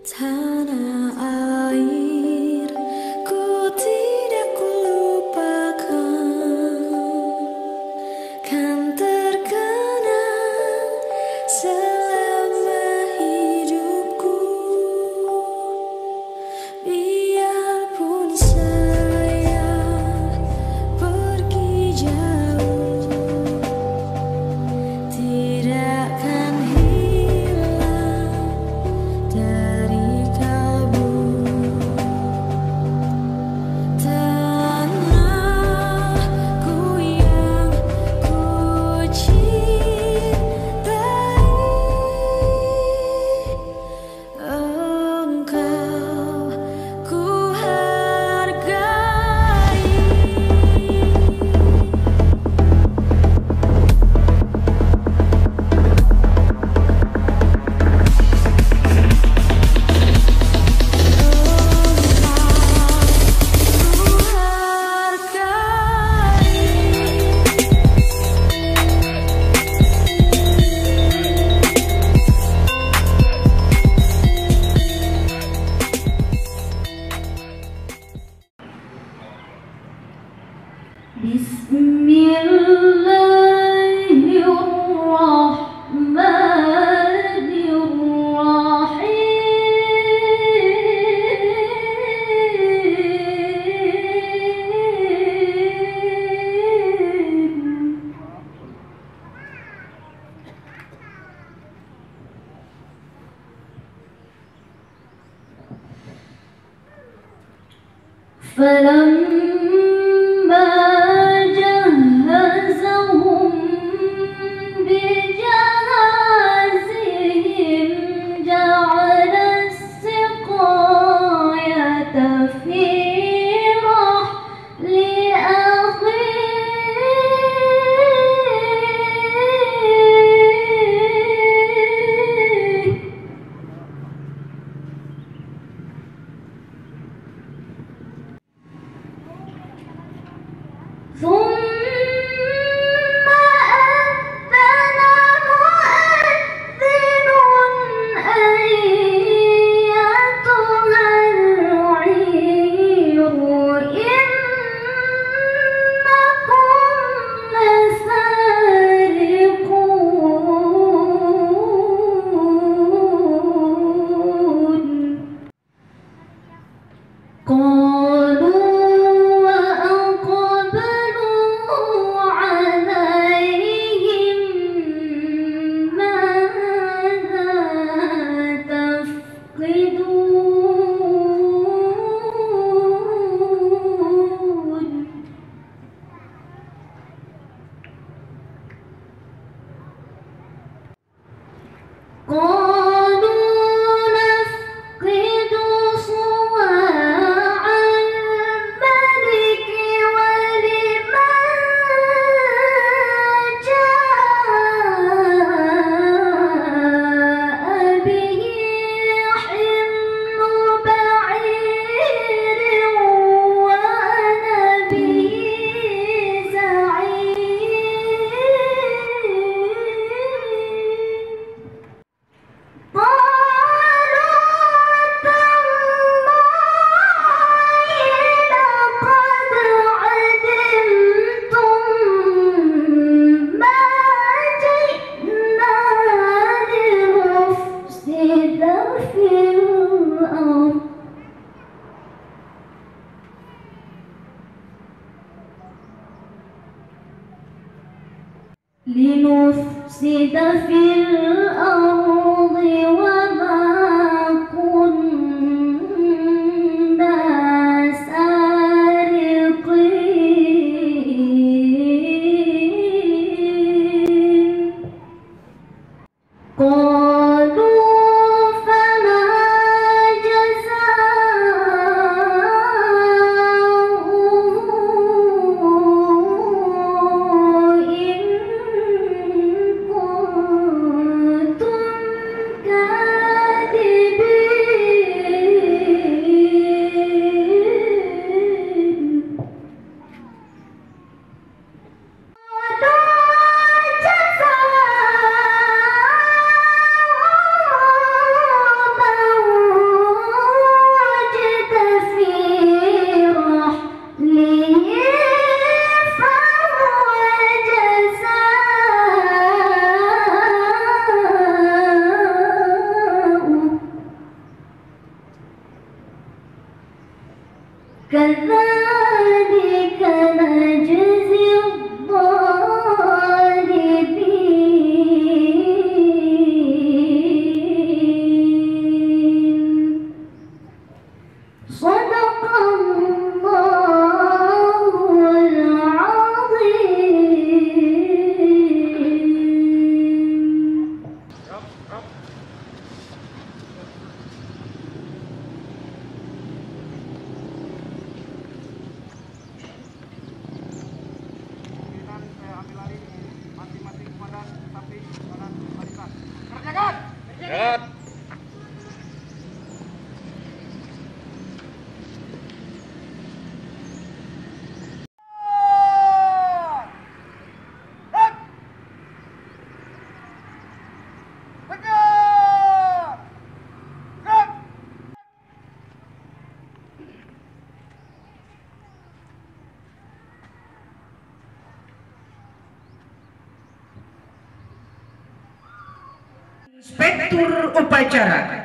Tanah air ku tidak kulupakan, kan terkenang selama hidupku. Biarpun saya pergi jauh, tidak akan hilang dari kalbu. Tanahku yang ku cintai, engkau ku hargai. فلما جهزهم بجهازهم جعل السقاية في رحل أخيه ثم أذن مؤذن أيتها العير إنكم لسارقون. قالوا وأقبلوا عليهم ماذا تفقدون. قالوا نفقد صواع الملك ولمن جاء به حمل بعير وأنا به زعيم. قالوا تالله لقد علمتم ما جئنا لنفسد في الأرض وما كنا سارقين. قالوا فما جزاؤه إن كنتم كاذبين. كذلك نجزي الظالمين صدق الله العظيم. Saya ambil alih masing-masing komandan tapi komandan barisan. Kerjakan. Kerjakan. Inspektur upacara.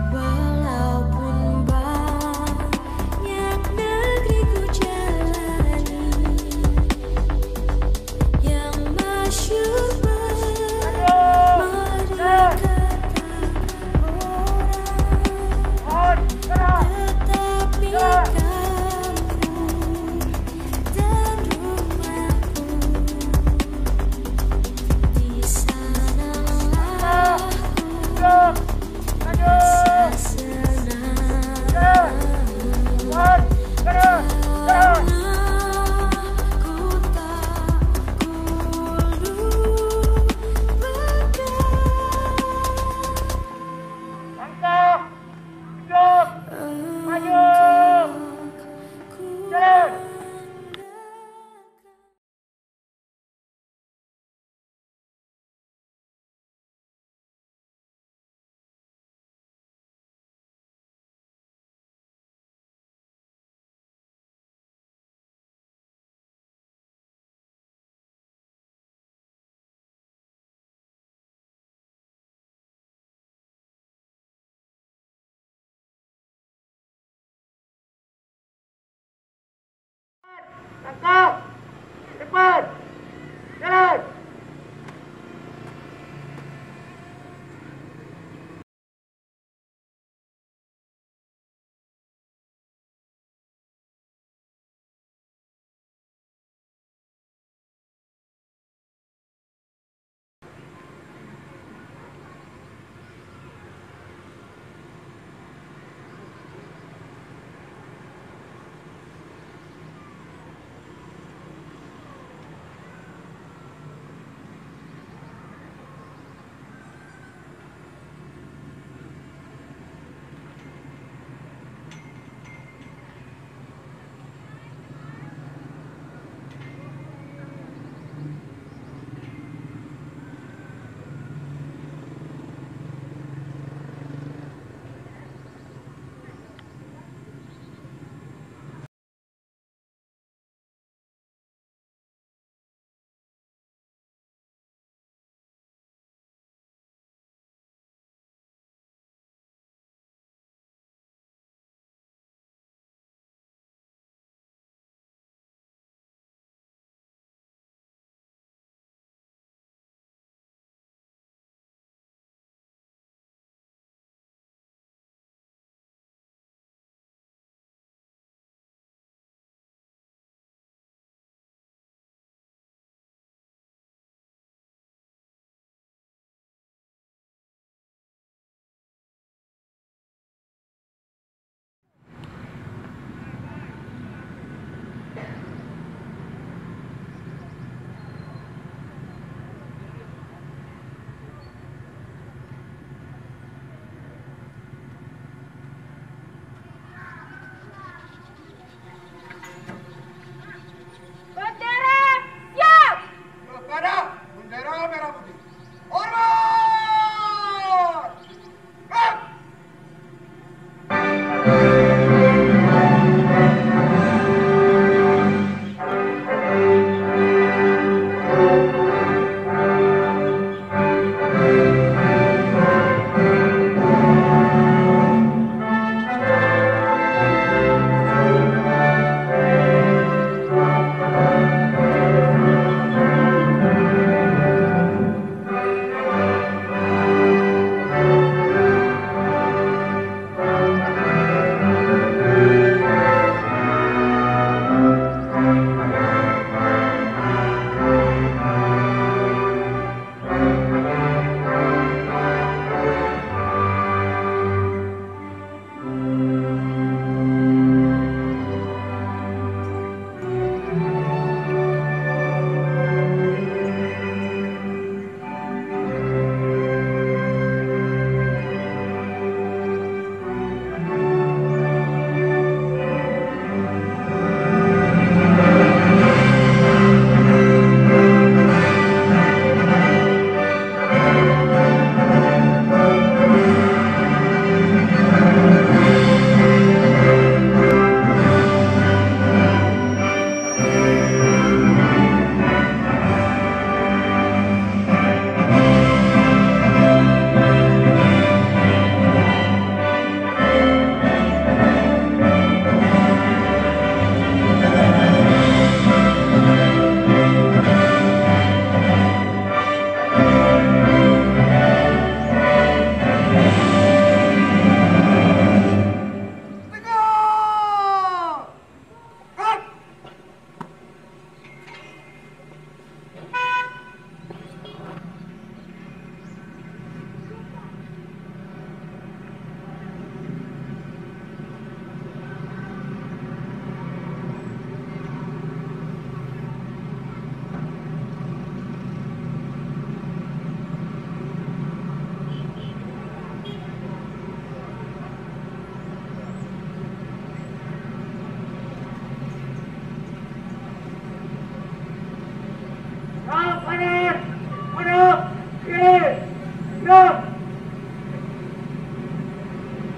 Walaupun banyak negeri ku jalani, yang masyhur bermerdekakan orang, tetapi kampung dan rumahku di sanalah rasa senang karena ku tak Langkah. Hidup. Maju. Jalan. Tangkap. Cepat. Jalan.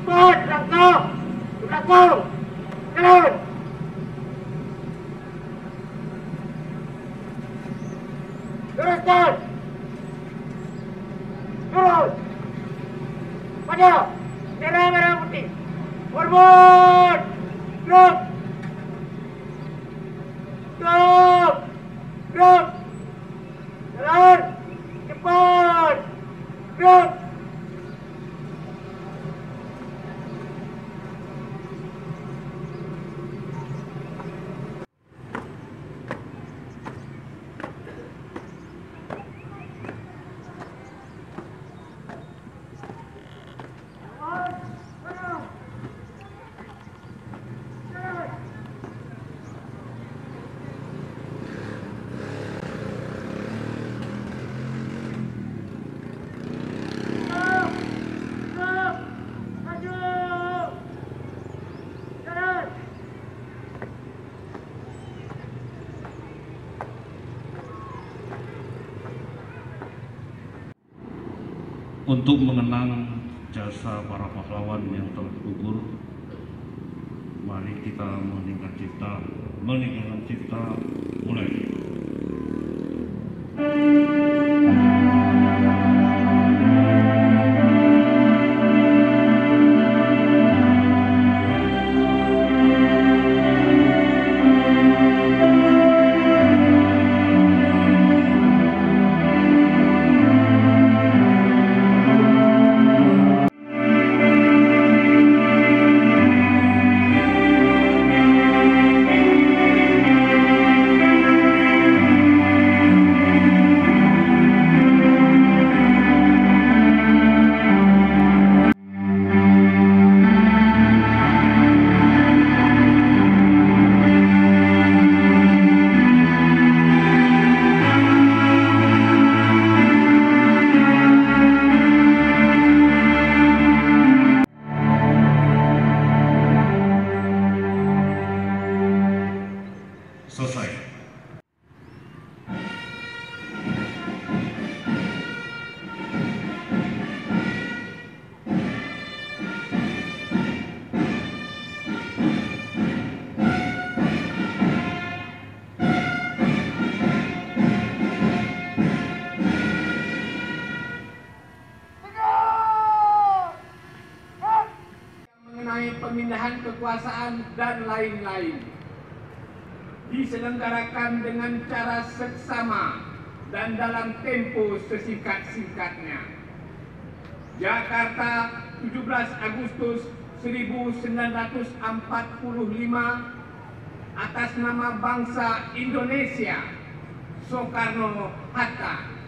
cepat, langkah, ke belakang, jalan. Teruskan. Terus. Pada. Merah, merah, putih. Hormat. Gerak. Gerak. Gerak. Jalan. Cepat. Gerak. Untuk mengenang jasa para pahlawan yang telah gugur, mari kita meninggikan cipta, mulai. Selesai. Mengenai pemindahan kekuasaan dan lain-lain diselenggarakan dengan cara seksama dan dalam tempo sesingkat-singkatnya. Jakarta, 17 Agustus 1945, atas nama bangsa Indonesia, Soekarno-Hatta.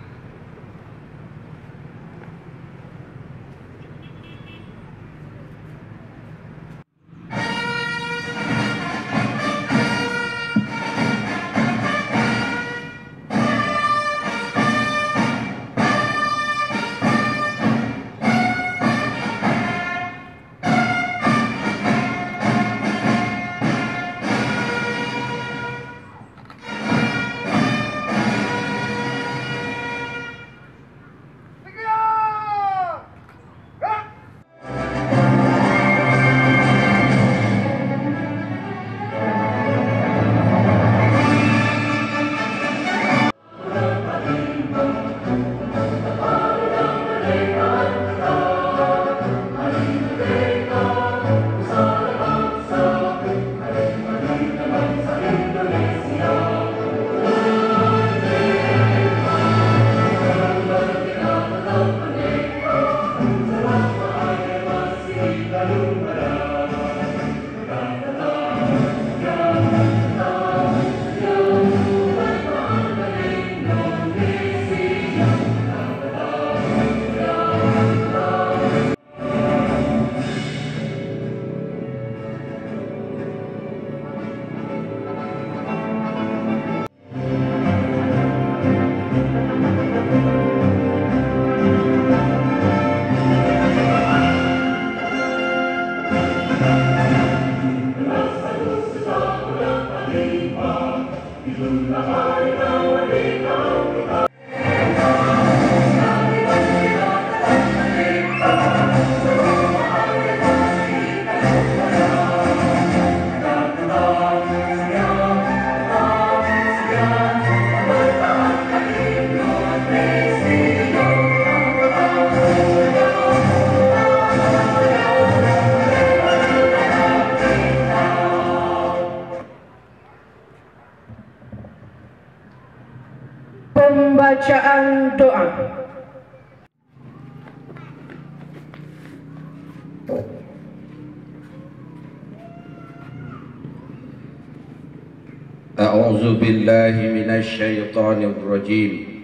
A'udzu billahi minasy syaithanir rajim.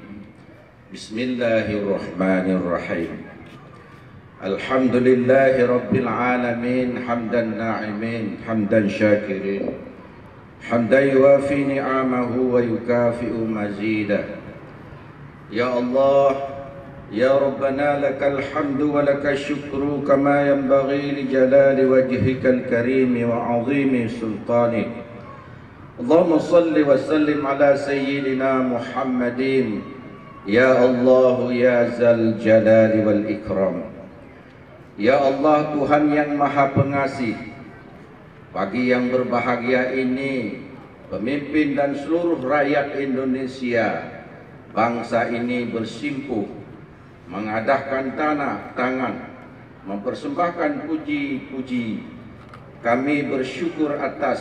Bismillahirrahmanirrahim. Alhamdulillahi rabbil alamin, hamdan na'imin, hamdan syakirin, hamdan yuwafi ni'amahu wa yukafi'u mazidah. Ya Allah, ya Rabbana lakal hamdu wa lakal syukru kama yanbaghi li jalali wajhikal karim wa 'azimi sultanik. Allahumma salli wa sallim ala sayyidina Muhammadin. Ya Allah, ya Zal Jalali wal Ikram. Ya Allah, Tuhan yang Maha Pengasih, pagi yang berbahagia ini, pemimpin dan seluruh rakyat Indonesia, bangsa ini bersimpuh, mengadahkan tangan, mempersembahkan puji-puji. Kami bersyukur atas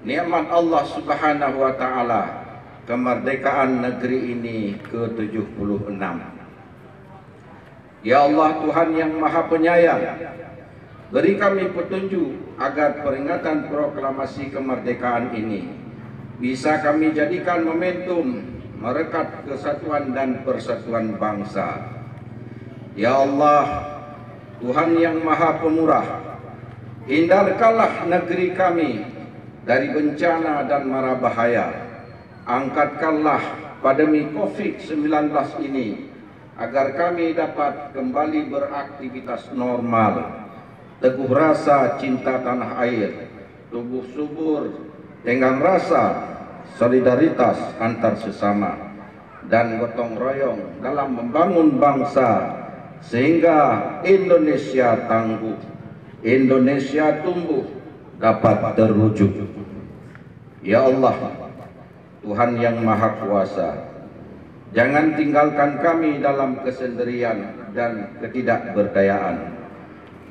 nikmat Allah Subhanahu wa Ta'ala, kemerdekaan negeri ini ke-76. Ya Allah, Tuhan yang Maha Penyayang, beri kami petunjuk agar peringatan proklamasi kemerdekaan ini bisa kami jadikan momentum merekat kesatuan dan persatuan bangsa. Ya Allah, Tuhan yang Maha Pemurah, hindarkanlah negeri kami dari bencana dan mara bahaya. Angkatkanlah pandemi COVID-19 ini agar kami dapat kembali beraktivitas normal. Teguh rasa cinta tanah air, tumbuh subur, tenggang rasa solidaritas antar sesama, dan gotong royong dalam membangun bangsa sehingga Indonesia tangguh, Indonesia tumbuh, dapat terwujud. Ya Allah, Tuhan yang Maha Kuasa, jangan tinggalkan kami dalam kesendirian dan ketidakberdayaan.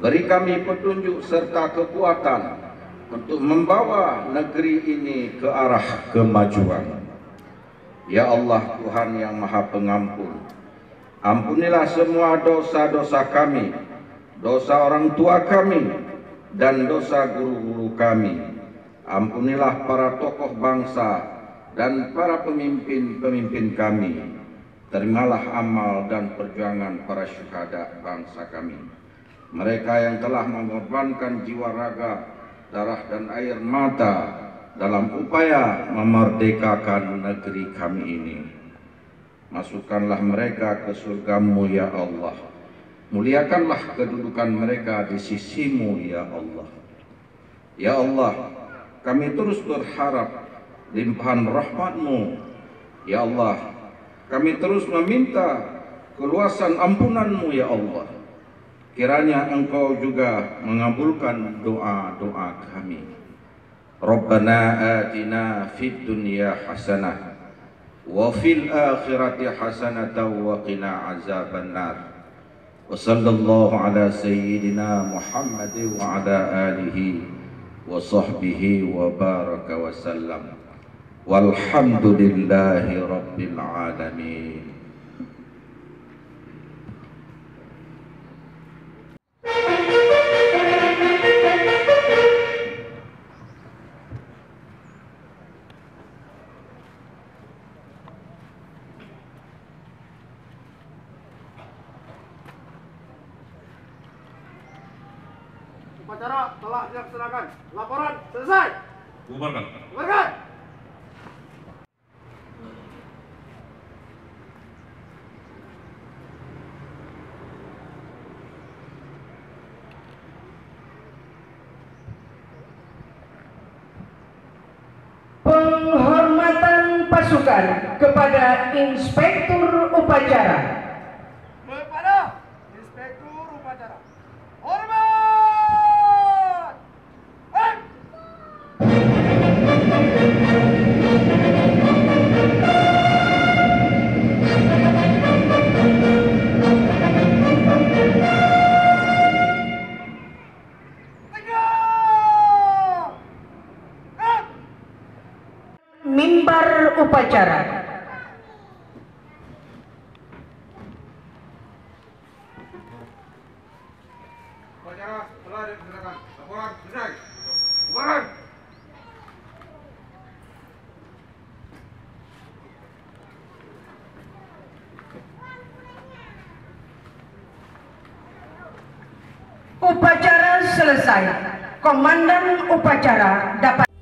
Beri kami petunjuk serta kekuatan untuk membawa negeri ini ke arah kemajuan. Ya Allah, Tuhan yang Maha Pengampun, ampunilah semua dosa-dosa kami, dosa orang tua kami, dan dosa guru-guru kami. Ampunilah para tokoh bangsa dan para pemimpin-pemimpin kami. Terimalah amal dan perjuangan para syuhada bangsa kami, mereka yang telah mengorbankan jiwa raga, darah dan air mata dalam upaya memerdekakan negeri kami ini. Masukkanlah mereka ke surga-Mu ya Allah. Muliakanlah kedudukan mereka di sisi-Mu ya Allah. Ya Allah, kami terus berharap limpahan rahmat-Mu. Ya Allah, kami terus meminta keluasan ampunan-Mu ya Allah. Kiranya Engkau juga mengabulkan doa-doa kami. Rabbana atina fid dunya hasanah wa fil akhirati hasanatan wa qina azabannar. Wa sallallahu ala sayyidina Muhammad wa ala alihi wa sahbihi wa baraka wa sallam. Walhamdulillahi rabbil alamin. Upacara telah dilaksanakan. Laporan selesai. Bubarkan. Bubarkan. Penghormatan pasukan kepada Inspektur Upacara. Kepada Inspektur Upacara. Hormat. Mimbar upacara. Upacara telah dilaksanakan. Laporan selesai. Bubaran. Upacara selesai. Komandan upacara dapat